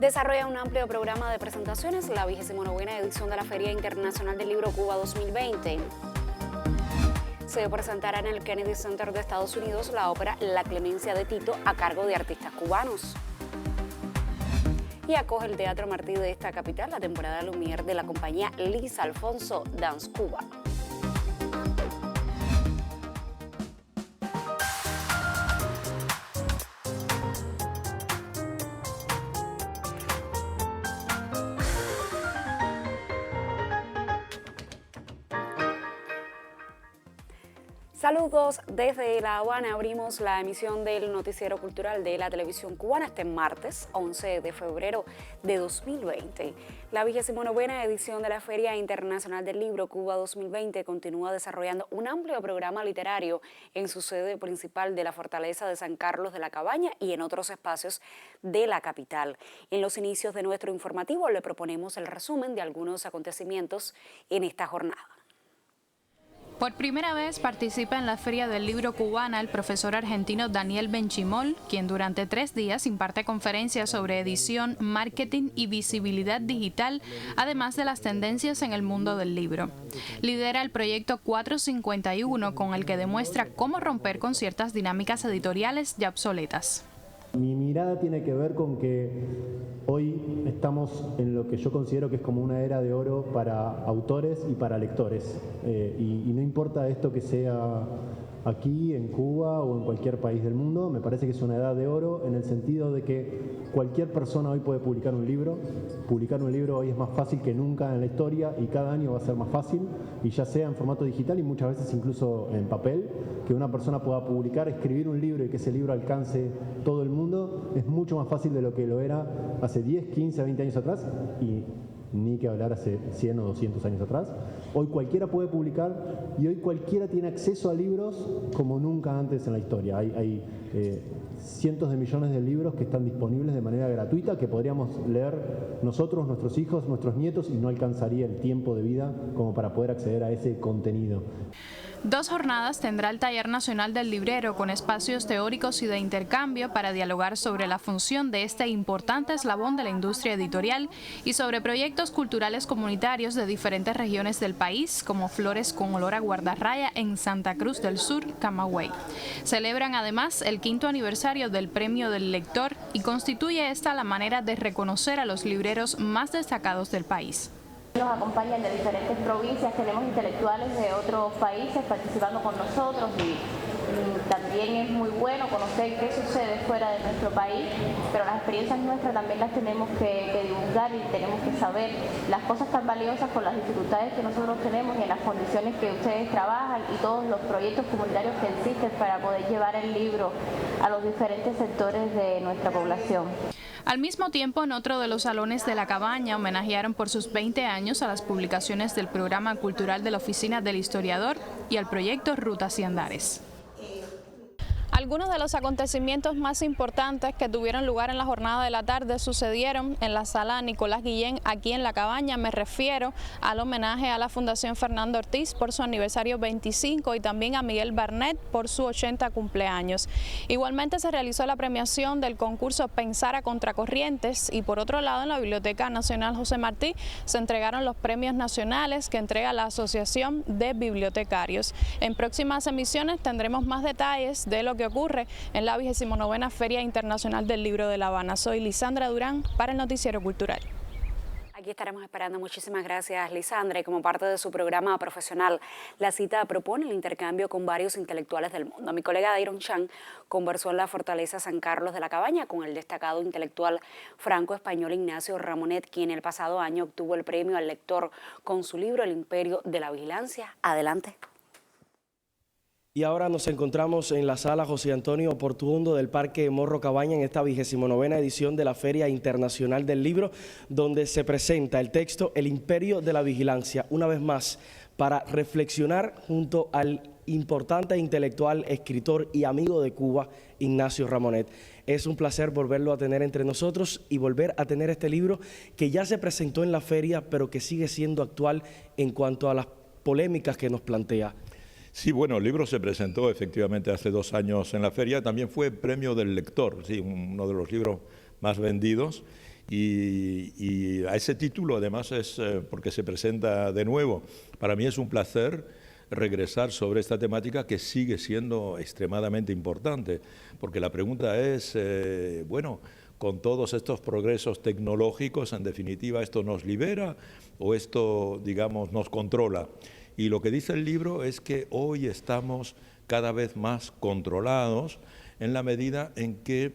Desarrolla un amplio programa de presentaciones la 29ª edición de la Feria Internacional del Libro Cuba 2020. Se presentará en el Kennedy Center de Estados Unidos la ópera La Clemencia de Tito a cargo de artistas cubanos. Y acoge el Teatro Martí de esta capital la temporada Lumière de la compañía Liz Alfonso Dance Cuba. Saludos desde La Habana. Abrimos la emisión del noticiero cultural de la televisión cubana este martes 11 de febrero de 2020. La 29ª edición de la Feria Internacional del Libro Cuba 2020 continúa desarrollando un amplio programa literario en su sede principal de la Fortaleza de San Carlos de la Cabaña y en otros espacios de la capital. En los inicios de nuestro informativo le proponemos el resumen de algunos acontecimientos en esta jornada. Por primera vez participa en la Feria del Libro Cubana el profesor argentino Daniel Benchimol, quien durante 3 días imparte conferencias sobre edición, marketing y visibilidad digital, además de las tendencias en el mundo del libro. Lidera el proyecto 451, con el que demuestra cómo romper con ciertas dinámicas editoriales ya obsoletas. Mi mirada tiene que ver con que hoy estamos en lo que yo considero que es como una era de oro para autores y para lectores. Y no importa esto que sea aquí, en Cuba o en cualquier país del mundo, me parece que es una edad de oro en el sentido de que cualquier persona hoy puede publicar un libro. Publicar un libro hoy es más fácil que nunca en la historia y cada año va a ser más fácil, y ya sea en formato digital y muchas veces incluso en papel, que una persona pueda publicar, escribir un libro y que ese libro alcance todo el mundo, es mucho más fácil de lo que lo era hace 10, 15, 20 años atrás, y ni que hablar hace 100 o 200 años atrás. Hoy cualquiera puede publicar y hoy cualquiera tiene acceso a libros como nunca antes en la historia. Hay cientos de millones de libros que están disponibles de manera gratuita, que podríamos leer nosotros, nuestros hijos, nuestros nietos, y no alcanzaría el tiempo de vida como para poder acceder a ese contenido. 2 jornadas tendrá el Taller Nacional del Librero, con espacios teóricos y de intercambio para dialogar sobre la función de este importante eslabón de la industria editorial y sobre proyectos culturales comunitarios de diferentes regiones del país, como Flores con Olor a Guardarraya en Santa Cruz del Sur, Camagüey. Celebran además el 5º aniversario del Premio del Lector y constituye esta la manera de reconocer a los libreros más destacados del país. Nos acompañan de diferentes provincias, tenemos intelectuales de otros países participando con nosotros y también es muy bueno conocer qué sucede fuera de nuestro país, pero las experiencias nuestras también las tenemos que divulgar y tenemos que saber las cosas tan valiosas con las dificultades que nosotros tenemos y en las condiciones que ustedes trabajan y todos los proyectos comunitarios que existen para poder llevar el libro a los diferentes sectores de nuestra población. Al mismo tiempo, en otro de los salones de la Cabaña, homenajearon por sus 20 años a las publicaciones del Programa Cultural de la Oficina del Historiador y al proyecto Rutas y Andares. Algunos de los acontecimientos más importantes que tuvieron lugar en la jornada de la tarde sucedieron en la sala Nicolás Guillén, aquí en La Cabaña. Me refiero al homenaje a la Fundación Fernando Ortiz por su aniversario 25 y también a Miguel Barnett por su 80 cumpleaños. Igualmente se realizó la premiación del concurso Pensar a Contracorrientes y por otro lado en la Biblioteca Nacional José Martí se entregaron los premios nacionales que entrega la Asociación de Bibliotecarios. En próximas emisiones tendremos más detalles de lo que ocurre en la 29ª Feria Internacional del Libro de La Habana. Soy Lisandra Durán para el Noticiero Cultural. Aquí estaremos esperando. Muchísimas gracias, Lisandra. Y como parte de su programa profesional, la cita propone el intercambio con varios intelectuales del mundo. Mi colega Dairon Chan conversó en la Fortaleza San Carlos de la Cabaña con el destacado intelectual franco-español Ignacio Ramonet, quien el pasado año obtuvo el premio al lector con su libro El Imperio de la Vigilancia. Adelante. Y ahora nos encontramos en la sala José Antonio Portuondo del Parque Morro Cabaña en esta 29ª edición de la Feria Internacional del Libro, donde se presenta el texto El Imperio de la Vigilancia, una vez más, para reflexionar junto al importante intelectual, escritor y amigo de Cuba, Ignacio Ramonet. Es un placer volverlo a tener entre nosotros y volver a tener este libro que ya se presentó en la feria, pero que sigue siendo actual en cuanto a las polémicas que nos plantea. Sí, bueno, el libro se presentó efectivamente hace 2 años en la feria, también fue premio del lector, sí, uno de los libros más vendidos, Y a ese título, además, es porque se presenta de nuevo. Para mí es un placer regresar sobre esta temática que sigue siendo extremadamente importante, porque la pregunta es, bueno, con todos estos progresos tecnológicos, en definitiva, ¿esto nos libera o esto, digamos, nos controla? Y lo que dice el libro es que hoy estamos cada vez más controlados en la medida en que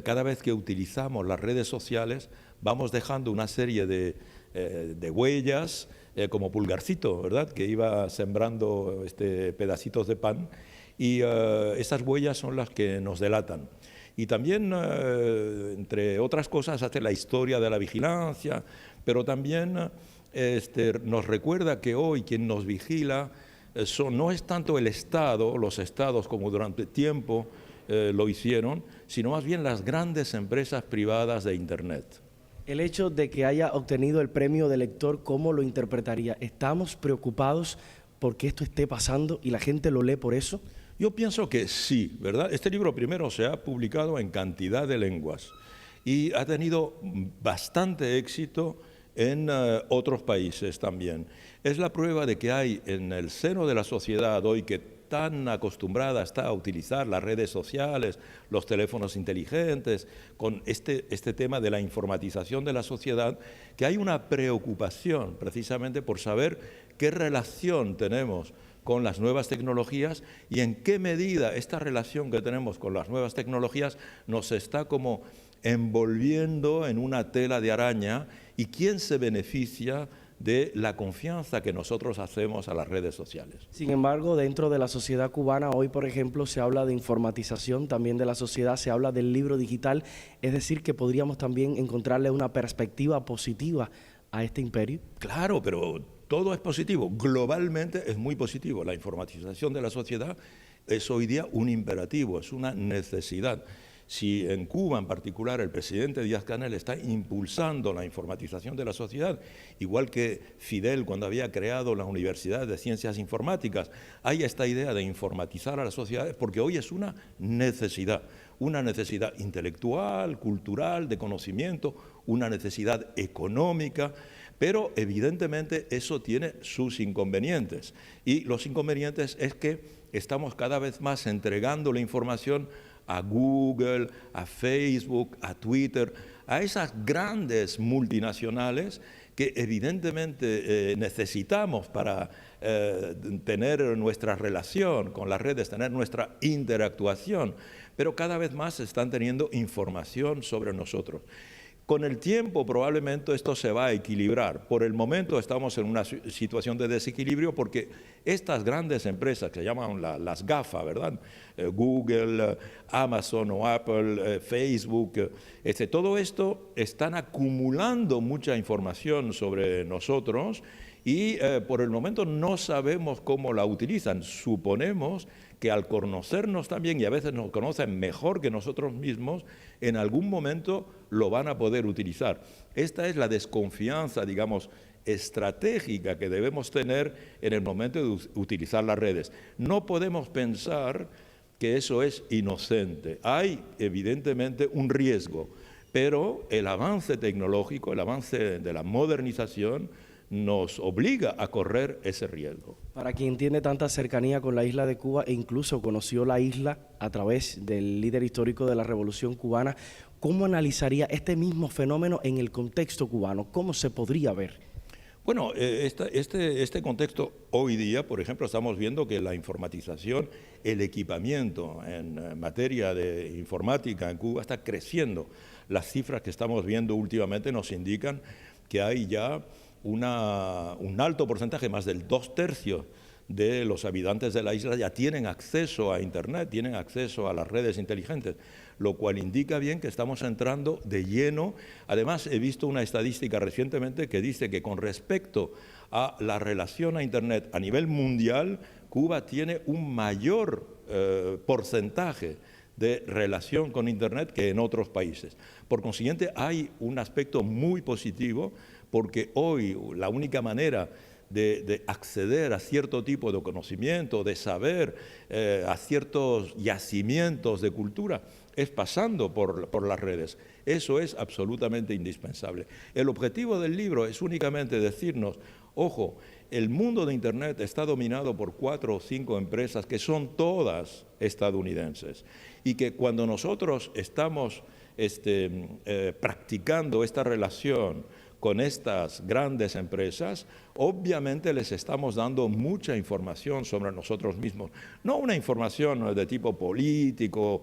cada vez que utilizamos las redes sociales vamos dejando una serie de huellas, como Pulgarcito, ¿verdad?, que iba sembrando pedacitos de pan, y esas huellas son las que nos delatan. Y también, entre otras cosas, hace la historia de la vigilancia, pero también nos recuerda que hoy quien nos vigila no es tanto el Estado, los estados como durante tiempo lo hicieron, sino más bien las grandes empresas privadas de Internet. El hecho de que haya obtenido el premio de lector, ¿cómo lo interpretaría? ¿Estamos preocupados porque esto esté pasando y la gente lo lee por eso? Yo pienso que sí, ¿verdad? Este libro primero se ha publicado en cantidad de lenguas y ha tenido bastante éxito en otros países también. Es la prueba de que hay en el seno de la sociedad hoy, que tan acostumbrada está a utilizar las redes sociales, los teléfonos inteligentes, con este tema de la informatización de la sociedad, que hay una preocupación precisamente por saber qué relación tenemos con las nuevas tecnologías y en qué medida esta relación que tenemos con las nuevas tecnologías nos está como envolviendo en una tela de araña, y quién se beneficia de la confianza que nosotros hacemos a las redes sociales. Sin embargo, dentro de la sociedad cubana, hoy, por ejemplo, se habla de informatización también de la sociedad, se habla del libro digital, es decir, que podríamos también encontrarle una perspectiva positiva a este imperio. Claro, pero todo es positivo, globalmente es muy positivo. La informatización de la sociedad es hoy día un imperativo, es una necesidad. Si en Cuba en particular el presidente Díaz-Canel está impulsando la informatización de la sociedad, igual que Fidel cuando había creado la Universidad de Ciencias Informáticas, hay esta idea de informatizar a las sociedades porque hoy es una necesidad intelectual, cultural, de conocimiento, una necesidad económica, pero evidentemente eso tiene sus inconvenientes. Y los inconvenientes es que estamos cada vez más entregando la información a Google, a Facebook, a Twitter, a esas grandes multinacionales que evidentemente necesitamos para tener nuestra relación con las redes, tener nuestra interactuación, pero cada vez más están teniendo información sobre nosotros. Con el tiempo probablemente esto se va a equilibrar. Por el momento estamos en una situación de desequilibrio porque estas grandes empresas que se llaman las GAFA, ¿verdad? Google, Amazon o Apple, Facebook, todo esto están acumulando mucha información sobre nosotros y por el momento no sabemos cómo la utilizan. Suponemos que al conocernos también, y a veces nos conocen mejor que nosotros mismos, en algún momento lo van a poder utilizar. Esta es la desconfianza, digamos, estratégica que debemos tener en el momento de utilizar las redes. No podemos pensar que eso es inocente. Hay evidentemente un riesgo, pero el avance tecnológico, el avance de la modernización nos obliga a correr ese riesgo. Para quien tiene tanta cercanía con la isla de Cuba e incluso conoció la isla a través del líder histórico de la Revolución Cubana, ¿cómo analizaría este mismo fenómeno en el contexto cubano? ¿Cómo se podría ver? Bueno, este contexto hoy día, por ejemplo, estamos viendo que la informatización, el equipamiento en materia de informática en Cuba está creciendo. Las cifras que estamos viendo últimamente nos indican que hay ya un alto porcentaje, más del 2/3 de los habitantes de la isla ya tienen acceso a Internet, tienen acceso a las redes inteligentes, lo cual indica bien que estamos entrando de lleno. Además, he visto una estadística recientemente que dice que con respecto a la relación a Internet a nivel mundial, Cuba tiene un mayor porcentaje de relación con Internet que en otros países. Por consiguiente, hay un aspecto muy positivo porque hoy la única manera de acceder a cierto tipo de conocimiento, de saber, a ciertos yacimientos de cultura, es pasando por las redes. Eso es absolutamente indispensable. El objetivo del libro es únicamente decirnos, ojo, el mundo de Internet está dominado por 4 o 5 empresas que son todas estadounidenses y que cuando nosotros estamos practicando esta relación con estas grandes empresas, obviamente les estamos dando mucha información sobre nosotros mismos. No una información de tipo político,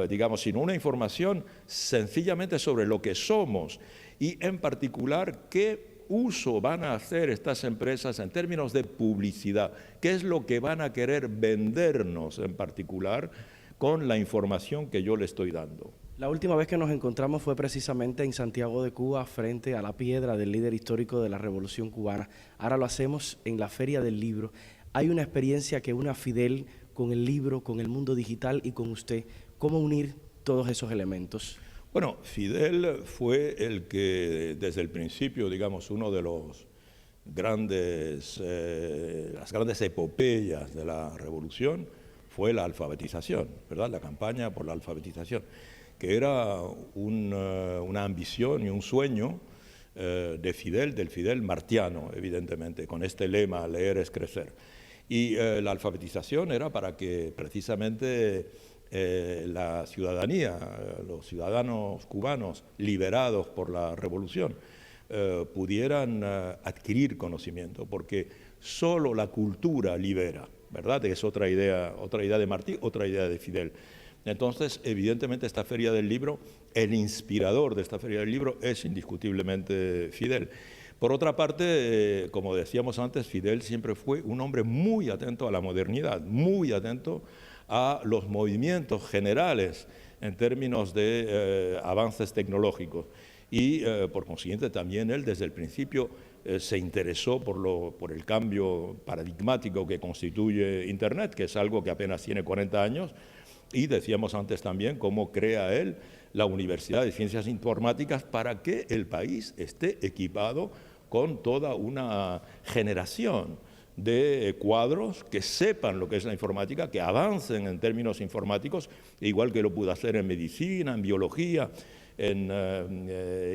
digamos, sino una información sencillamente sobre lo que somos y en particular qué uso van a hacer estas empresas en términos de publicidad, qué es lo que van a querer vendernos en particular con la información que yo le estoy dando. La última vez que nos encontramos fue precisamente en Santiago de Cuba, frente a la piedra del líder histórico de la Revolución Cubana. Ahora lo hacemos en la Feria del Libro. Hay una experiencia que une a Fidel con el libro, con el mundo digital y con usted. ¿Cómo unir todos esos elementos? Bueno, Fidel fue el que desde el principio, digamos, uno de los las grandes epopeyas de la Revolución fue la alfabetización, ¿verdad? La campaña por la alfabetización, que era una ambición y un sueño del Fidel martiano, evidentemente, con este lema, leer es crecer. Y la alfabetización era para que precisamente la ciudadanía, los ciudadanos cubanos liberados por la revolución, pudieran adquirir conocimiento, porque solo la cultura libera, ¿verdad? Es otra idea de Martí, otra idea de Fidel. Entonces, evidentemente, esta Feria del Libro, el inspirador de esta Feria del Libro es indiscutiblemente Fidel. Por otra parte, como decíamos antes, Fidel siempre fue un hombre muy atento a la modernidad, muy atento a los movimientos generales en términos de avances tecnológicos. Y, por consiguiente, también él desde el principio se interesó por el cambio paradigmático que constituye Internet, que es algo que apenas tiene 40 años, y decíamos antes también cómo crea él la Universidad de Ciencias Informáticas para que el país esté equipado con toda una generación de cuadros que sepan lo que es la informática, que avancen en términos informáticos, igual que lo pudo hacer en medicina, en biología, en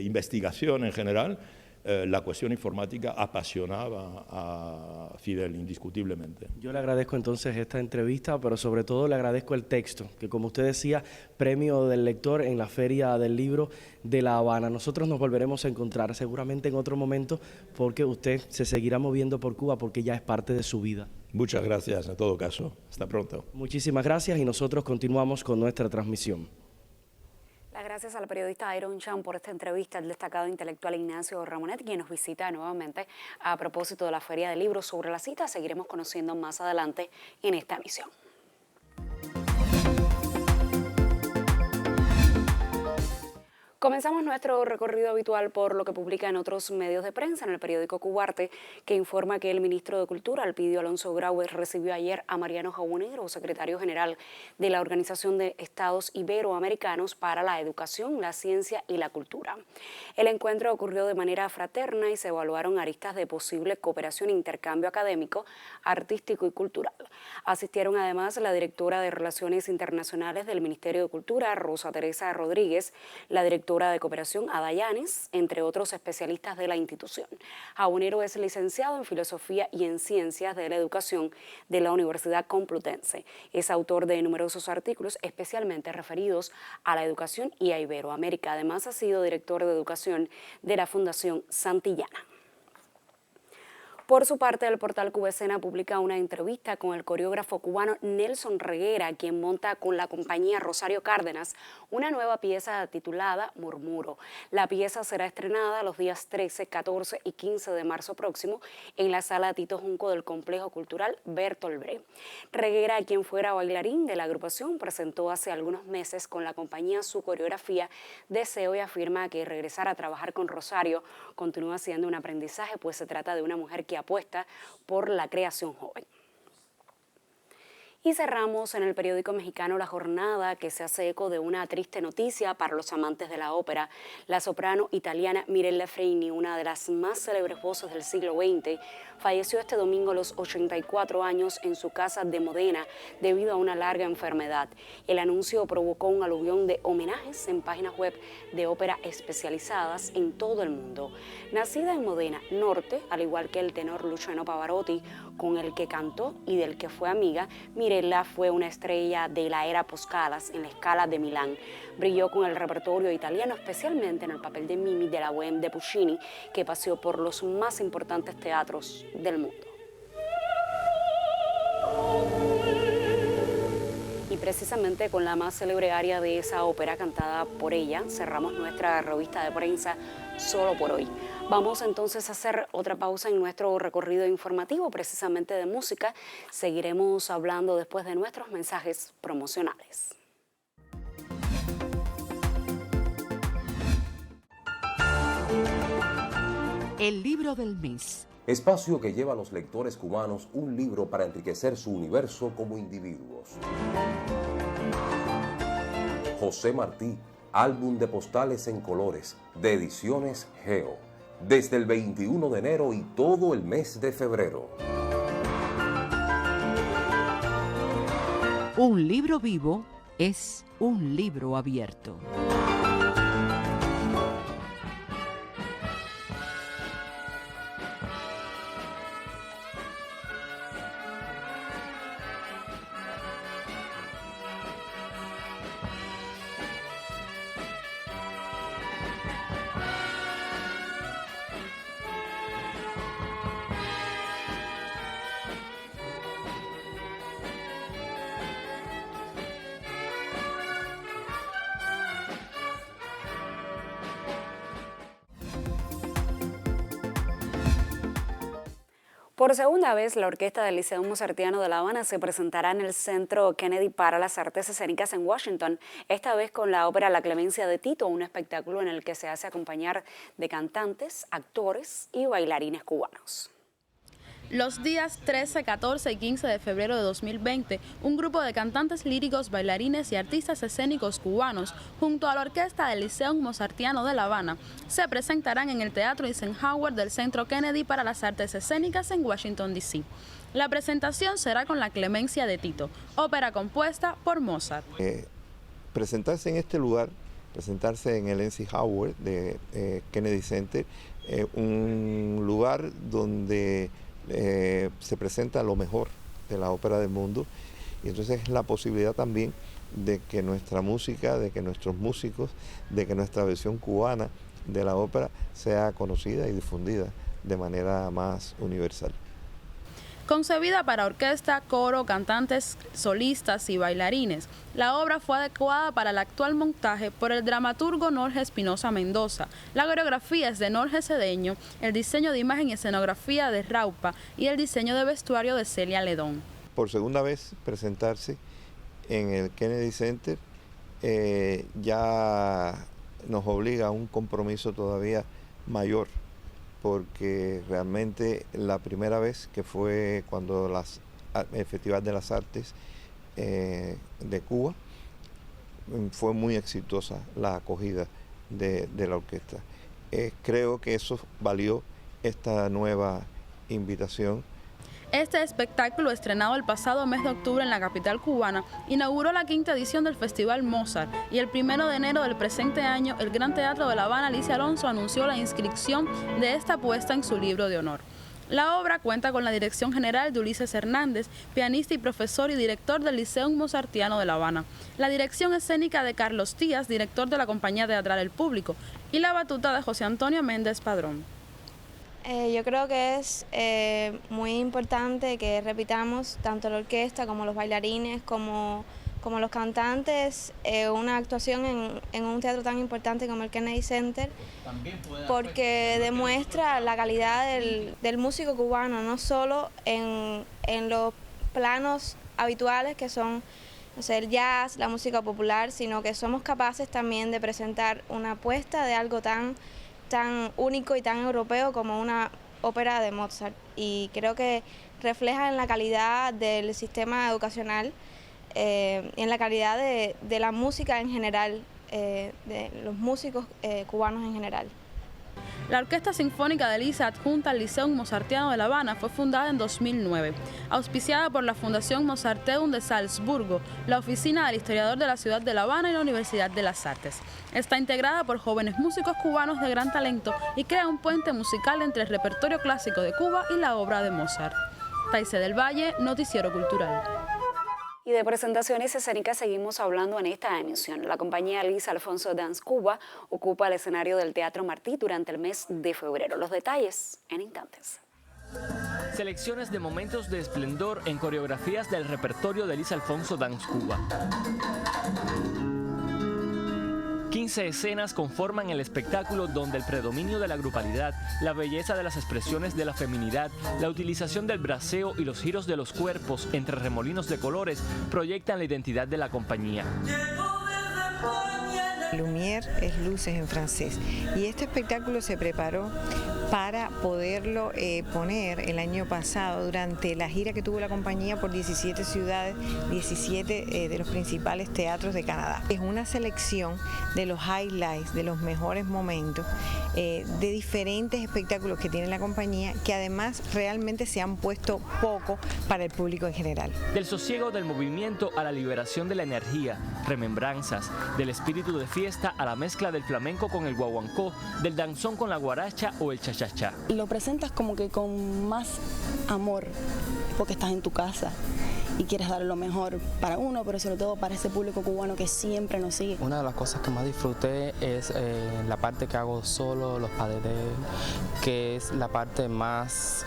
investigación en general. La cuestión informática apasionaba a Fidel indiscutiblemente. Yo le agradezco entonces esta entrevista, pero sobre todo le agradezco el texto, que como usted decía, premio del lector en la Feria del Libro de La Habana. Nosotros nos volveremos a encontrar seguramente en otro momento, porque usted se seguirá moviendo por Cuba, porque ya es parte de su vida. Muchas gracias en todo caso. Hasta pronto. Muchísimas gracias y nosotros continuamos con nuestra transmisión. Gracias al periodista Iron Chan por esta entrevista, al destacado intelectual Ignacio Ramonet, quien nos visita nuevamente a propósito de la Feria del Libro. Sobre la cita seguiremos conociendo más adelante en esta emisión. Comenzamos nuestro recorrido habitual por lo que publica en otros medios de prensa, en el periódico Cubarte, que informa que el ministro de Cultura, Elpidio Alonso Grauer, recibió ayer a Mariano Jabonero, secretario general de la Organización de Estados Iberoamericanos para la Educación, la Ciencia y la Cultura. El encuentro ocurrió de manera fraterna y se evaluaron aristas de posible cooperación e intercambio académico, artístico y cultural. Asistieron además la directora de Relaciones Internacionales del Ministerio de Cultura, Rosa Teresa Rodríguez, la directora de Cooperación, Ada Yanes, entre otros especialistas de la institución. Jabonero es licenciado en Filosofía y en Ciencias de la Educación de la Universidad Complutense. Es autor de numerosos artículos especialmente referidos a la educación y a Iberoamérica. Además, ha sido director de Educación de la Fundación Santillana. Por su parte, el portal Cubescena publica una entrevista con el coreógrafo cubano Nelson Reguera, quien monta con la compañía Rosario Cárdenas una nueva pieza titulada Murmuro. La pieza será estrenada los días 13, 14 y 15 de marzo próximo en la Sala Tito Junco del Complejo Cultural Bertolt Brecht. Reguera, quien fuera bailarín de la agrupación, presentó hace algunos meses con la compañía su coreografía Deseo y afirma que regresar a trabajar con Rosario continúa siendo un aprendizaje, pues se trata de una mujer que apuesta por la creación joven. Y cerramos en el periódico mexicano La Jornada, que se hace eco de una triste noticia para los amantes de la ópera. La soprano italiana Mirella Freni, una de las más célebres voces del siglo XX, falleció este domingo a los 84 años en su casa de Modena debido a una larga enfermedad. El anuncio provocó un aluvión de homenajes en páginas web de ópera especializadas en todo el mundo. Nacida en Modena Norte, al igual que el tenor Luciano Pavarotti, con el que cantó y del que fue amiga, Mirella fue una estrella de la era Poscalas en la Scala de Milán. Brilló con el repertorio italiano, especialmente en el papel de Mimi de la Bohème de Puccini, que paseó por los más importantes teatros del mundo. Y precisamente con la más célebre aria de esa ópera cantada por ella, cerramos nuestra revista de prensa Solo por hoy. Vamos entonces a hacer otra pausa en nuestro recorrido informativo, precisamente de música. Seguiremos hablando después de nuestros mensajes promocionales. El libro del mes. Espacio que lleva a los lectores cubanos un libro para enriquecer su universo como individuos. José Martí, álbum de postales en colores, de Ediciones Geo, desde el 21 de enero y todo el mes de febrero. Un libro vivo es un libro abierto. Por segunda vez, la Orquesta del Liceo Mozartiano de La Habana se presentará en el Centro Kennedy para las Artes Escénicas en Washington, esta vez con la ópera La Clemencia de Tito, un espectáculo en el que se hace acompañar de cantantes, actores y bailarines cubanos. Los días 13, 14 y 15 de febrero de 2020, un grupo de cantantes líricos, bailarines y artistas escénicos cubanos, junto a la Orquesta del Liceo Mozartiano de La Habana, se presentarán en el Teatro Eisenhower del Centro Kennedy para las Artes Escénicas en Washington, D.C. La presentación será con La Clemencia de Tito, ópera compuesta por Mozart. Presentarse en este lugar, presentarse en el Eisenhower de Kennedy Center, un lugar donde se presenta lo mejor de la ópera del mundo, y entonces es la posibilidad también de que nuestra música, de que nuestros músicos, de que nuestra versión cubana de la ópera sea conocida y difundida de manera más universal. Concebida para orquesta, coro, cantantes, solistas y bailarines, la obra fue adecuada para el actual montaje por el dramaturgo Norge Espinosa Mendoza. La coreografía es de Norge Cedeño, el diseño de imagen y escenografía de Raupa y el diseño de vestuario de Celia Ledón. Por segunda vez presentarse en el Kennedy Center ya nos obliga a un compromiso todavía mayor, porque realmente la primera vez, que fue cuando el Festival de las Artes de Cuba, fue muy exitosa la acogida de la orquesta. Creo que eso valió esta nueva invitación. Este espectáculo, estrenado el pasado mes de octubre en la capital cubana, inauguró la 5ª edición del Festival Mozart, y el 1 de enero del presente año, el Gran Teatro de La Habana, Alicia Alonso, anunció la inscripción de esta puesta en su libro de honor. La obra cuenta con la dirección general de Ulises Hernández, pianista y profesor y director del Liceo Mozartiano de La Habana, la dirección escénica de Carlos Díaz, director de la Compañía Teatral El Público, y la batuta de José Antonio Méndez Padrón. Yo creo que es muy importante que repitamos, tanto la orquesta como los bailarines, como los cantantes, una actuación en un teatro tan importante como el Kennedy Center, porque demuestra la calidad del músico cubano, no solo en los planos habituales que son, no sé, el jazz, la música popular, sino que somos capaces también de presentar una apuesta de algo tan único y tan europeo como una ópera de Mozart, y creo que refleja en la calidad del sistema educacional y en la calidad de la música en general, de los músicos cubanos en general. La Orquesta Sinfónica de Lisa, adjunta al Liceo Mozartiano de La Habana, fue fundada en 2009. Auspiciada por la Fundación Mozarteum de Salzburgo, la Oficina del Historiador de la Ciudad de La Habana y la Universidad de las Artes. Está integrada por jóvenes músicos cubanos de gran talento y crea un puente musical entre el repertorio clásico de Cuba y la obra de Mozart. Taise del Valle, Noticiero Cultural. Y de presentaciones escénicas seguimos hablando en esta emisión. La compañía Luis Alfonso Dance Cuba ocupa el escenario del Teatro Martí durante el mes de febrero. Los detalles en instantes. Selecciones de momentos de esplendor en coreografías del repertorio de Luis Alfonso Dance Cuba. 15 escenas conforman el espectáculo donde el predominio de la grupalidad, la belleza de las expresiones de la feminidad, la utilización del braceo y los giros de los cuerpos entre remolinos de colores proyectan la identidad de la compañía. Lumière es luces en francés, y este espectáculo se preparó para poderlo poner el año pasado durante la gira que tuvo la compañía por 17 ciudades, 17 de los principales teatros de Canadá. Es una selección de los highlights, de los mejores momentos, de diferentes espectáculos que tiene la compañía, que además realmente se han puesto poco para el público en general. Del sosiego del movimiento a la liberación de la energía, remembranzas, del espíritu de fiesta a la mezcla del flamenco con el guaguancó, del danzón con la guaracha o el cha-cha-cha. Lo presentas como que con más amor, porque estás en tu casa y quieres dar lo mejor para uno, pero sobre todo para ese público cubano que siempre nos sigue. Una de las cosas que más disfruté es la parte que hago solo, los padedes, que es la parte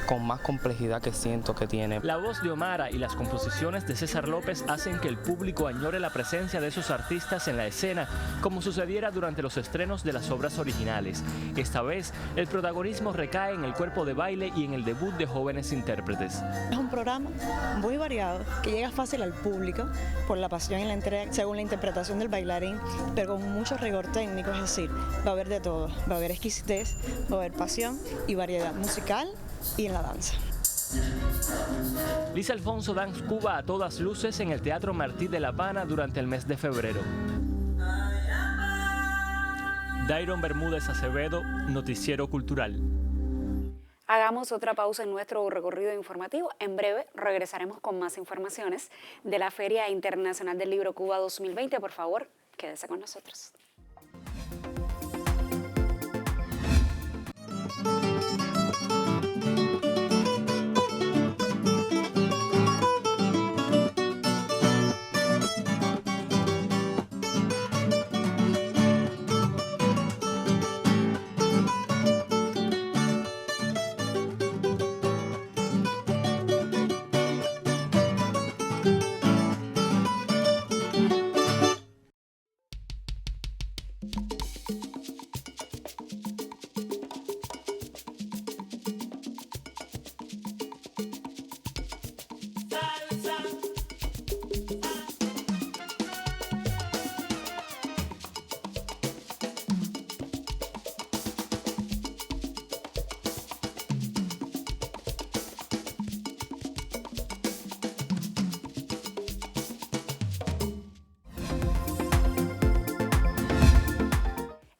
con más complejidad que siento que tiene. La voz de Omara y las composiciones de César López hacen que el público añore la presencia de esos artistas en la escena, como sucediera durante los estrenos de las obras originales. Esta vez, el protagonismo recae en el cuerpo de baile y en el debut de jóvenes intérpretes. Es un programa muy variado, que llega fácil al público por la pasión y la entrega según la interpretación del bailarín, pero con mucho rigor técnico, es decir, va a haber de todo, va a haber exquisitez, va a haber pasión y variedad musical y en la danza. Luis Alfonso Dance Cuba a todas luces en el Teatro Martí de La Habana durante el mes de febrero. Dairon Bermúdez Acevedo, Noticiero Cultural. Hagamos otra pausa en nuestro recorrido informativo. En breve regresaremos con más informaciones de la Feria Internacional del Libro Cuba 2020. Por favor, quédese con nosotros.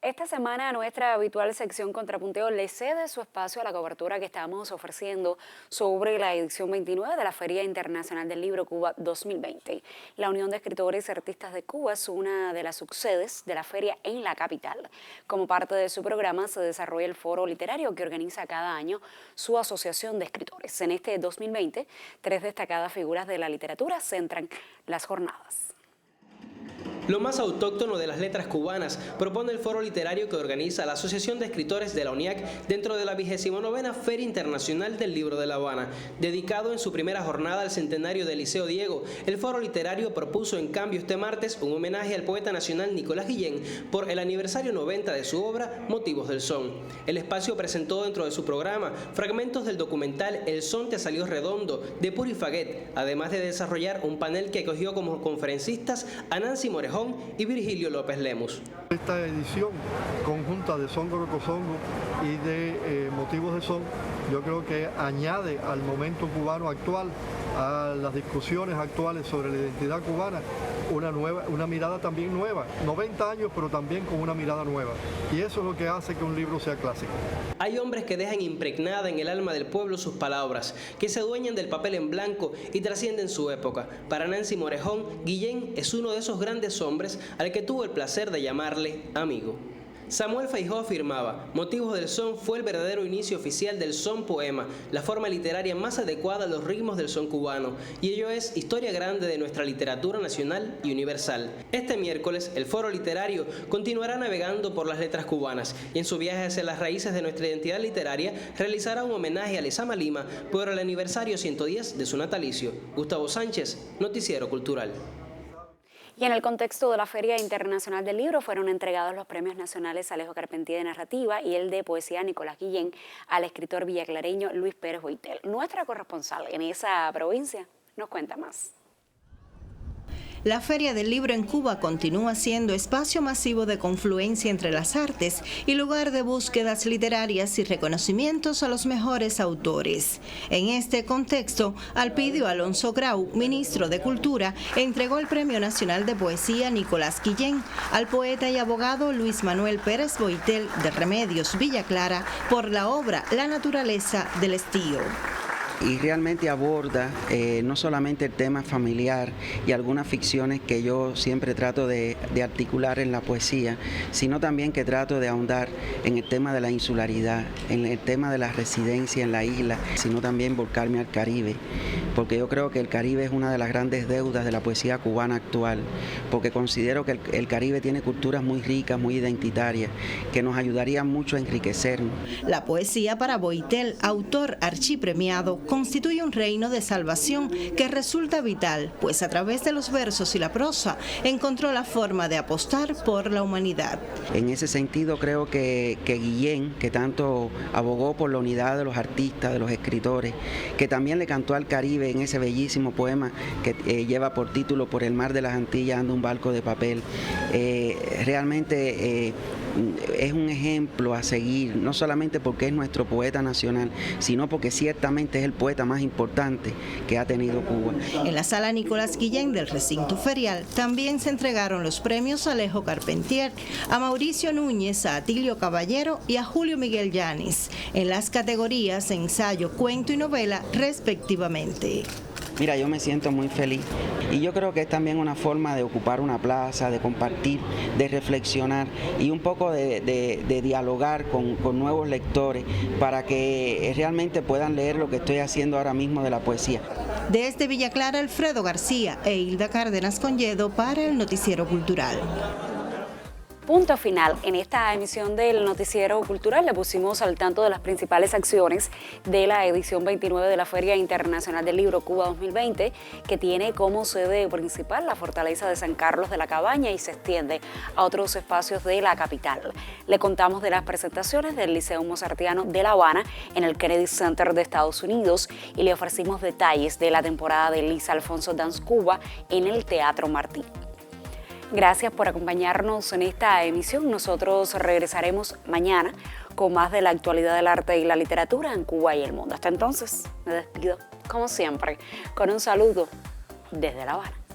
Esta semana nuestra habitual sección Contrapunteo le cede su espacio a la cobertura que estamos ofreciendo sobre la edición 29 de la Feria Internacional del Libro Cuba 2020. La Unión de Escritores y Artistas de Cuba es una de las subsedes de la feria en la capital. Como parte de su programa se desarrolla el foro literario que organiza cada año su asociación de escritores. En este 2020, 3 destacadas figuras de la literatura centran las jornadas. Lo más autóctono de las letras cubanas propone el foro literario que organiza la Asociación de Escritores de la UNIAC dentro de la 29ª Feria Internacional del Libro de La Habana. Dedicado en su primera jornada al centenario del Liceo Diego, el foro literario propuso en cambio este martes un homenaje al poeta nacional Nicolás Guillén por el aniversario 90 de su obra Motivos del Son. El espacio presentó dentro de su programa fragmentos del documental El Son te salió redondo de Puri Faguet, además de desarrollar un panel que acogió como conferencistas a Nancy Morejón, Morejón y Virgilio López Lemus. Esta edición conjunta de Son Gorocosongo y de Motivos de Son, yo creo que añade al momento cubano actual, a las discusiones actuales sobre la identidad cubana, una mirada también nueva, 90 años pero también con una mirada nueva, y eso es lo que hace que un libro sea clásico. Hay hombres que dejan impregnada en el alma del pueblo sus palabras, que se adueñan del papel en blanco y trascienden su época. Para Nancy Morejón, Guillén es uno de esos grandes hombres al que tuvo el placer de llamarle amigo. Samuel Feijó afirmaba, Motivos del Son fue el verdadero inicio oficial del son poema, la forma literaria más adecuada a los ritmos del son cubano, y ello es historia grande de nuestra literatura nacional y universal. Este miércoles, el Foro Literario continuará navegando por las letras cubanas y en su viaje hacia las raíces de nuestra identidad literaria realizará un homenaje a Lezama Lima por el aniversario 110 de su natalicio. Gustavo Sánchez, Noticiero Cultural. Y en el contexto de la Feria Internacional del Libro fueron entregados los premios nacionales Alejo Carpentier de Narrativa y el de Poesía Nicolás Guillén al escritor villaclareño Luis Pérez Boitel. Nuestra corresponsal en esa provincia nos cuenta más. La Feria del Libro en Cuba continúa siendo espacio masivo de confluencia entre las artes y lugar de búsquedas literarias y reconocimientos a los mejores autores. En este contexto, Alpidio Alonso Grau, ministro de Cultura, entregó el Premio Nacional de Poesía Nicolás Guillén al poeta y abogado Luis Manuel Pérez Boitel de Remedios, Villa Clara, por la obra La naturaleza del estío. Y realmente aborda no solamente el tema familiar y algunas ficciones que yo siempre trato de articular en la poesía, sino también que trato de ahondar en el tema de la insularidad, en el tema de la residencia en la isla, sino también volcarme al Caribe, porque yo creo que el Caribe es una de las grandes deudas de la poesía cubana actual, porque considero que el Caribe tiene culturas muy ricas, muy identitarias, que nos ayudarían mucho a enriquecernos. La poesía para Boitel, autor archipremiado, constituye un reino de salvación que resulta vital, pues a través de los versos y la prosa encontró la forma de apostar por la humanidad. En ese sentido creo que Guillén, que tanto abogó por la unidad de los artistas, de los escritores, que también le cantó al Caribe en ese bellísimo poema que lleva por título Por el mar de las Antillas anda un barco de papel, realmente es un ejemplo a seguir, no solamente porque es nuestro poeta nacional, sino porque ciertamente es el poeta más importante que ha tenido Cuba. En la sala Nicolás Guillén del recinto ferial también se entregaron los premios Alejo Carpentier, a Mauricio Núñez, a Atilio Caballero y a Julio Miguel Yanis, en las categorías ensayo, cuento y novela respectivamente. Mira, yo me siento muy feliz y yo creo que es también una forma de ocupar una plaza, de compartir, de reflexionar y un poco de dialogar con nuevos lectores para que realmente puedan leer lo que estoy haciendo ahora mismo de la poesía. Desde Villa Clara, Alfredo García e Hilda Cárdenas Conyedo para el Noticiero Cultural. Punto final. En esta emisión del Noticiero Cultural le pusimos al tanto de las principales acciones de la edición 29 de la Feria Internacional del Libro Cuba 2020, que tiene como sede principal la fortaleza de San Carlos de la Cabaña y se extiende a otros espacios de la capital. Le contamos de las presentaciones del Liceo Mozartiano de La Habana en el Kennedy Center de Estados Unidos y le ofrecimos detalles de la temporada de Lisa Alfonso Dance Cuba en el Teatro Martí. Gracias por acompañarnos en esta emisión. Nosotros regresaremos mañana con más de la actualidad del arte y la literatura en Cuba y el mundo. Hasta entonces, me despido, como siempre, con un saludo desde La Habana.